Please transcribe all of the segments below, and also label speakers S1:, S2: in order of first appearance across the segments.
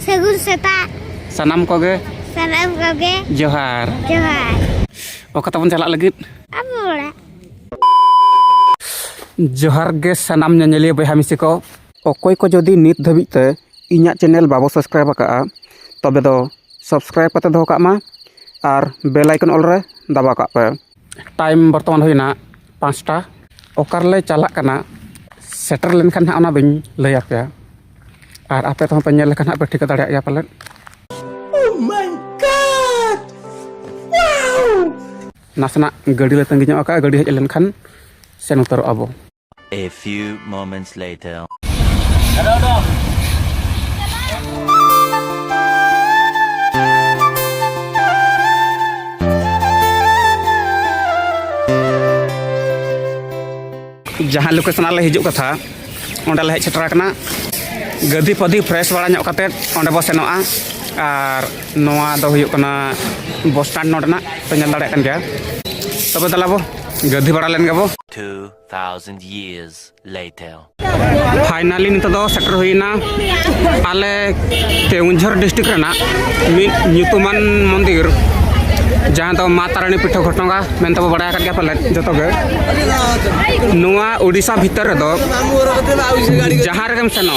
S1: Sagun seta.
S2: Sanam koge.
S1: Sanam koge.
S2: Johar.
S1: Johar.
S2: Oke teman jalak lagi.
S1: Apa boleh?
S2: Johar ge sanam nyanyilia boyha misi ko. Okoy ko jodi nit dhabit te inyak channel babo subscribe aka'a tobe do subscribe kate doho kak ma ar bell icon all re daba kak pe. Time berteman huina 5टा. Okarle chalak kana setter lenkan ha ona bain lay apya. Ar ape toh penyel kan ha pe thika dare ya palet.
S3: Oh my god. Wow.
S2: Nasna gadi le tanggi nyok ka gadi hej lenkan sen utaro abo.
S4: A few moments later.
S2: Jahan location ale hijuk katha onde le hej setera kana gadi padi fresh bara nyok kate onde bo senoa ar noa do huyuk kana bus stand nodena penyel dare kan dia tobe dalabo gadi bara len gabo
S4: 2000 years later.
S2: Finally nito do setter huina ale Keunjhar district rena mid nyutuman mondir jahan do Matarani pitho ghotnga mento bo badaya kan gya palet joto ge nuwa Odisha bhitar do jahan regem seno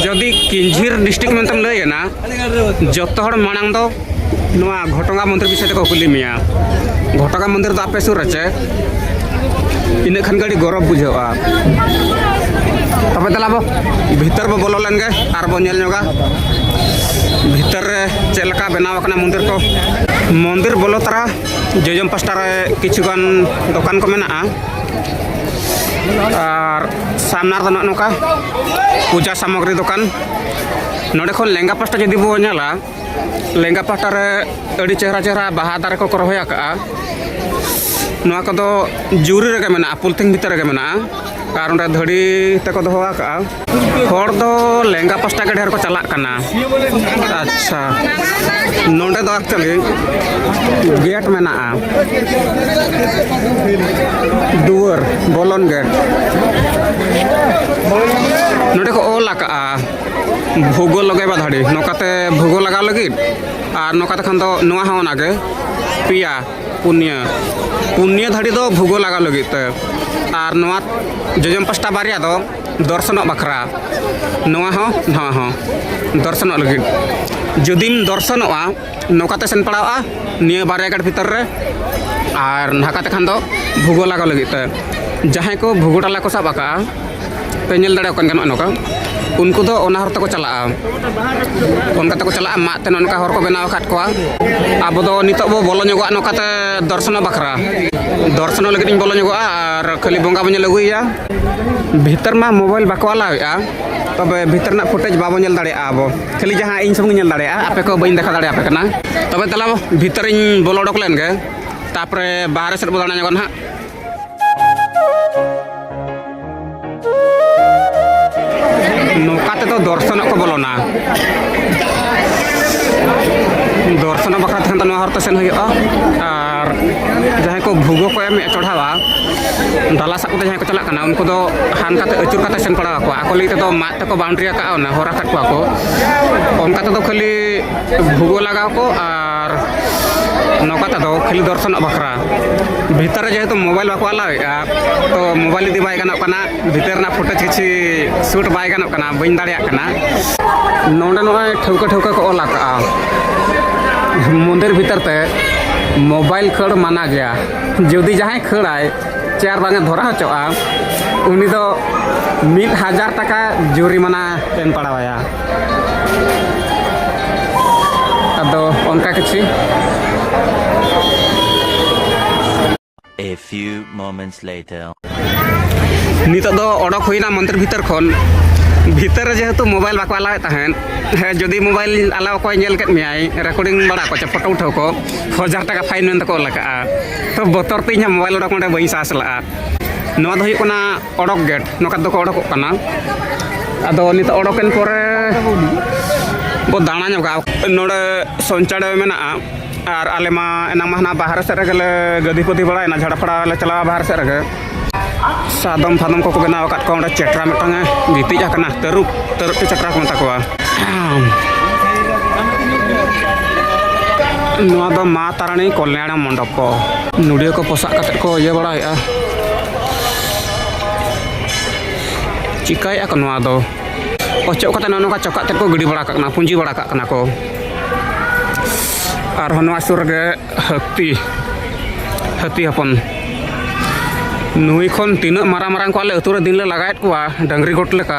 S2: jodi Keunjhar district mentam lay na joto hor manang do nuwa Ghotonga mondir bisay ko kuli miya Ghotonga mondir do ape sur ache ina khan gadi gorob bujhawa tobe dalabo bhitar bo bolo len ge ar bo nyel nyoga bhitar re chelaka benaw kana mondir ko मंदिर बोलो तरा जजम pastor किचुगान दुकान को मेना और सामनार दो नोका पूजा सामग्री दुकान नोडे खन लेंगा पास्टा जदि बो नेला लेंगा पास्टा रे अड़ी चेहरा चेहरा बाहा दारे को रहोया का नोआ को दो जुरी रे मेना पुलथिंग भीतर रे मेना कार उंडा धड़ी तको दोहा का हर दो लेंगा पास्टा के ढेर को चला कना अच्छा नोडे दो एक्चुअली गेट मेना दुआर बोलन गेट नोडे को ओला का भूगोल लगे बा धड़ी नोकाते भूगोल लगा लगी और नोकाते खान दो नोआ होना के पिया पुण्य धड़ी दो भूगोल लगा लगी और नोआ जजम पास्टा बारिया दो दर्शन बखरा नोआ हो दर्शन लगी जुदीम दर्शनोआ नौकाते सेन पड़ावा निया बारे गाड़ भीतर रे और नाकाते खान दो भूगोल लगा लगी जहां को भूगोल को सब आका पेनेल दड़े कन नौका उनको दो ओना हर तको चला उनका तको चला माते उनका हर को बनाव खाट को अब दो नितो बो बोलो नगो नौकाते दर्शन बखरा दर्शन लगी बोलो नगो और खाली बंगा बने लगुया भीतर मा मोबाइल बाको आलाया तबे भीतर ना फुटेज बाबो नेल दाड़े आबो खाली जहां इन सब नेल दाड़े आपे को बइन देखा दाड़े आपे कना तबे तला भीतर इन बोलो डक लेन गे तापरे बाहर से बोलना जगन हा नौकाते तो दर्शन को बोलोना दर्शन बखरा तहन तो हरते सेन हुआ और जहां को भूगो को एम चढ़ावा डाला साकते जहां को चला कना उनको दो हान काते अचुर काते सेन पड़ा को आको लई तो मात को बाउंड्री का ना होरा काट को उनका तो खाली भूगो लगाव को और नौकाते दो खाली दर्शन बखरा भीतर जेहेतु मोबाइल बाको आलावेगा तो मोबाइल इदी बाय गानों कना भीतर ना फुटेज किछि शूट बाय गानों कना बइन दाड़िया कना नोंडे नोय ठौका ठौका को ओला का मंदिर भीतर ते मोबाइल खड़ माना गया जदि जहां खड़ाय चार बांगे धरा हचोआ उनी दो 1000 टाका जुरिमाना एम पड़ावाया अदो उनका किछि
S4: A few moments later.
S2: नितो दो ओडक हुईना मंदिर भीतर खन भीतर जेहेतु मोबाइल बाको अलावे तहन जदि मोबाइल अलाव को नेल केत मियाय रेकॉर्डिंग बड़ा को फोटो उठाव को 1000 टाका फाइन मेन तको लगा तो बतर तीन मोबाइल ओडक कोंडे बई सासला नोआ दो हुईना ओडक गेट नोका दो को ओडक कना अदो नितो ओडकन परे बो दाना नगा नोडे संचाड़े मेना और आले मा एना महना बाहर से रगले गदीपति बड़ा ना झाड़फड़ा ले चला बाहर से रगे सादम फादम को बनाव काट को चेट्रा मिटांगे गिती जाकना तरुप चेट्रा को मता को नुआ दो मा तारानी कल्याण मंडप को नुडियो को पोसा कते को ये बड़ा है चिकाय को नुआ दो ओचो कते नोका चौका ते को गिडी बड़ा कना पुंजी बड़ा कना को और नुआ सुर गे हती हपन नुई खन तीन मारा मारा को आले अतुरे दिन ले लगायत को डंगरी गोट लेका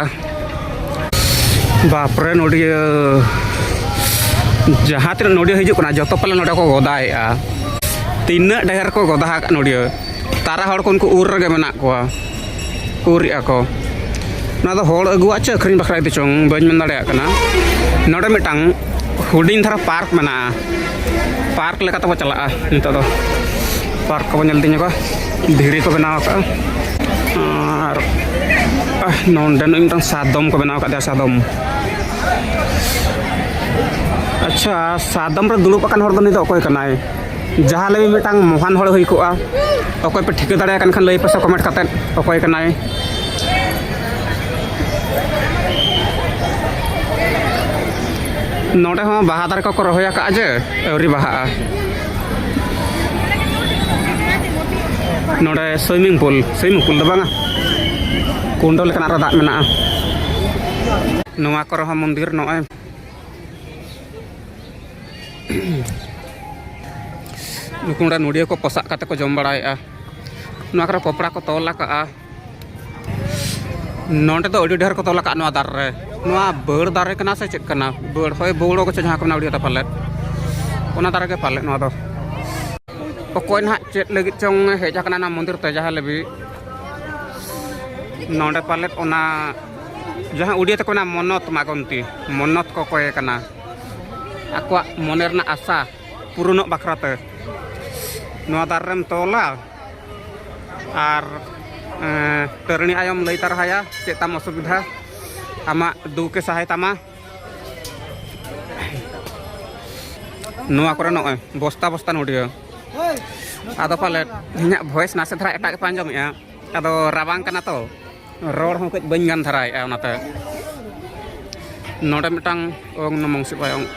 S2: बापरे नोडियो जहाँ तीन नोडियो हिजुकना जो पाले नोडे को गोदाएगा तीन ढेर को गोदा नोडियो तारा हड़ को उनको उर गे मेना को उरिया को ना तो हड़ अगुआ चे अखरिन बखरा दी चोंग बन मन दाड़े कना नोडे मिटांग हुडिंग थारा पार्क मेना पार्क लेका तो चला नितो दो पार्क को नेल दिनो को धीरे को बनाव का और नोंडे मिटांग सादम को बनाव का सादम अच्छा सादम रे दुलुप अकान हर दो नितो अकोय कनाय जहाँ ले मिटांग मोहन हड़ हुई कोआ अकोय पे ठिक दाड़े कन खान लई पे कमेंट कते अकोय कनाय नोडे हो बाहा दारे को रहोया का जे अवरी बाहा नोडे स्विमिंग पूल दो बांगा कुंडो लेकना रा दाग मेना नुआ को रहो मंदिर नोय नुकुंडा नुडियो को पोसा कते को जम बड़ाया नुआ कर पोपड़ा को तोला का नोंडे तो अडी ढेर को तोला का नुआ दार रे नुआ बड़ दारे कना से चेक कना बड़ होय बोड़ो को जहाँ को नाउडिया ता पाले ओना दारे के पाले नुआ दो कोई ना चेक लगी चोंग हेजा कना ना मंदिर ते जहाँ लेबी नोंडे पाले ओना जहाँ उडिया तक ना मनत मागंती मनत को कोय कना आकुआ मनेरना आशा पूर्ण बाखराते नुआ दारेम तोला और टरनी आयम लई तरहाया चेताम असुविधा आमा दुके सहाय तामा नुआ करे नय बस्ता बस्ता नुडियो आदो पाले हिना वॉइस नासे धरा एटा के पांजमया आदो राबांग कना तो रोड हो कज बन गान धराय ओनाते नोडे मिटांग ओंग नमों सिपायong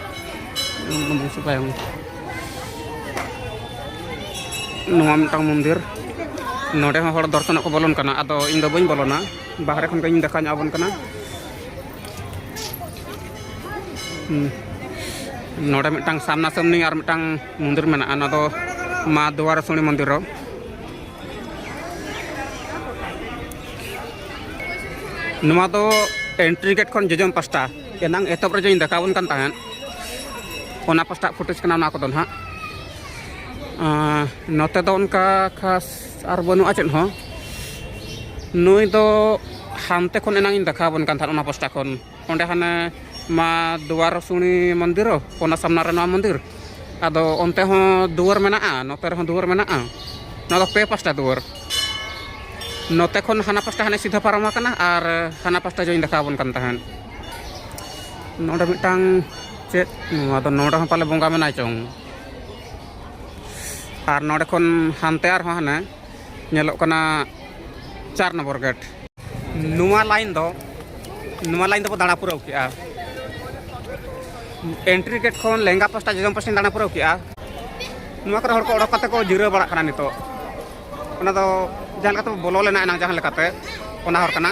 S2: नुआ मिटांग मंदिर नोडे हो हड़ दर्शन को बोलन कना आदो इन दो बइन बोलना बाहरे खन कहीं देखा आबन कना नोडे मिटांग सामना सामनी और मिटांग मंदिर मेना ना दो मा द्वार सुनी मंदिर नुआ दो एंट्री गेट खन जजम पास्टा एनांग एतब रे जो देखावन कान ताहन ओना पास्टा फुटेज कना ना को दन हा नोते दो उनका खास और बनु आचेन हो नुई दो हामते खन एनांग इन देखावन कान थान ओना पास्टा खन ओंडे हाने मा द्वार सुनी मंदिर ओना सामना रे मंदिर आदो ओनते हो दुआर मेना नोते रे हो दुआर मेना ना दो पे पास्टा दुआर नोते खन हाना पास्टा हाने सीधा पारम आकना और हाना पास्टा जो इन देखावन कान ताहन नोडे मिटांग चेत नुआ दो नोडे हो पाले बोंगा मेना चोंग और नोडे खन हानते और हो हाने नेलो कना 4 नंबर गेट नुआ लाइन दो दाड़ा पुराव किया एंट्री गेट खन लेंगा पास्टा जजम पास्टा दाड़ा पुराव किया नुआ कर हड़ को ओडक कते को जिरा बड़ा कना नितो ओना दो जहां लका तो बोलो लेना ना जहां लकाते ओना हर कना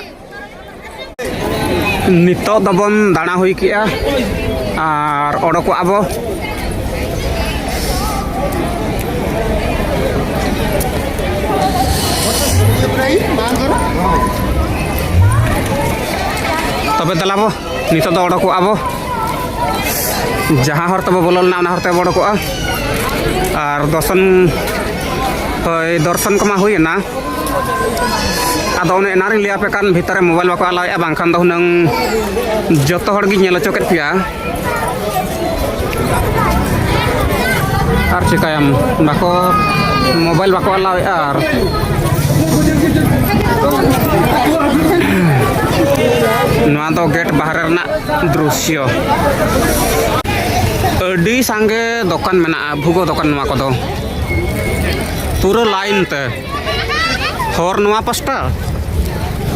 S2: नितो दबन दाड़ा हुई किया और ओडको आबो तबे दलाबो नितो दो ओडको आबो जहाँ हर तब बोलो ना हर तब ओडको और दर्शन कमा हुई ना आदो ओने एनारि लिया पे कान भीतर मोबाइल बाको अलाव बांखान दो हुनंग जतो हड़ गी नेल चोकेट पिया और चिकायम बाको मोबाइल बाको अलाव और नुआ दो गेट बाहर रना दृश्य अडी सांगे दुकान मेना भुगो दुकान नुआ को दो पूरा लाइन ते हर नुआ पास्टा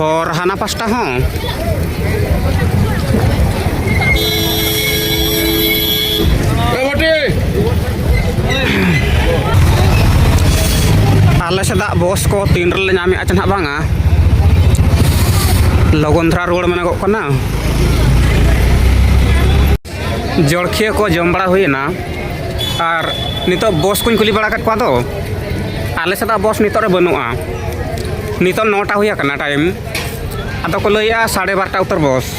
S2: और हाना पास्टा हो आले से बस को तीन रे नाम चा बांगा लगन धरा रोड मेना जड़खिया को जम बड़ा हुईना और नित बस को कुली बड़ा कट दो आले से बस नित बनूआ नित 9टा हुआ टाइम अद को लैया 12:30 उतर बस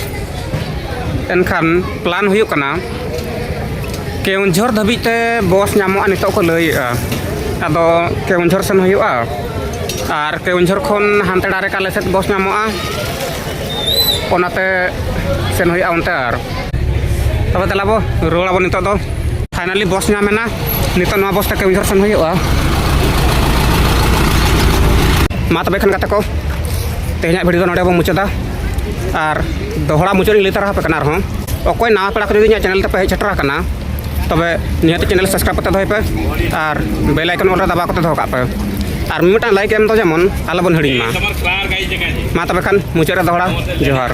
S2: एनखान प्लान हुआ केउंझर धाबीते बस नामोगा नित को लैया अद केउंझर सेन हुआ और केउंझर खन हानते डारे आले से बस नामोगा ओनाते सेन हुआ उनते तब देलाबो रोड़ाबो नित दो फाइनली बस नामेना नित बस केउंझर सेन हुआ मा तबे खान गाते को तेहना भिडियो नोडे बो मुचादा और दोहरा मुचाद लै तरा पे कना रहो अकोय नवा पेड़ा को जदि चैनल ते पे हेज सेटर कना तबे निहत चैनल सब्सक्राइब करते दोय पे और बेल आइकन ओरे दबा करते दो का पे और मिटा लाइक एम तो जेमन आलो बन हड़ी मा तबे खान मुचाद दोहरा जोहार।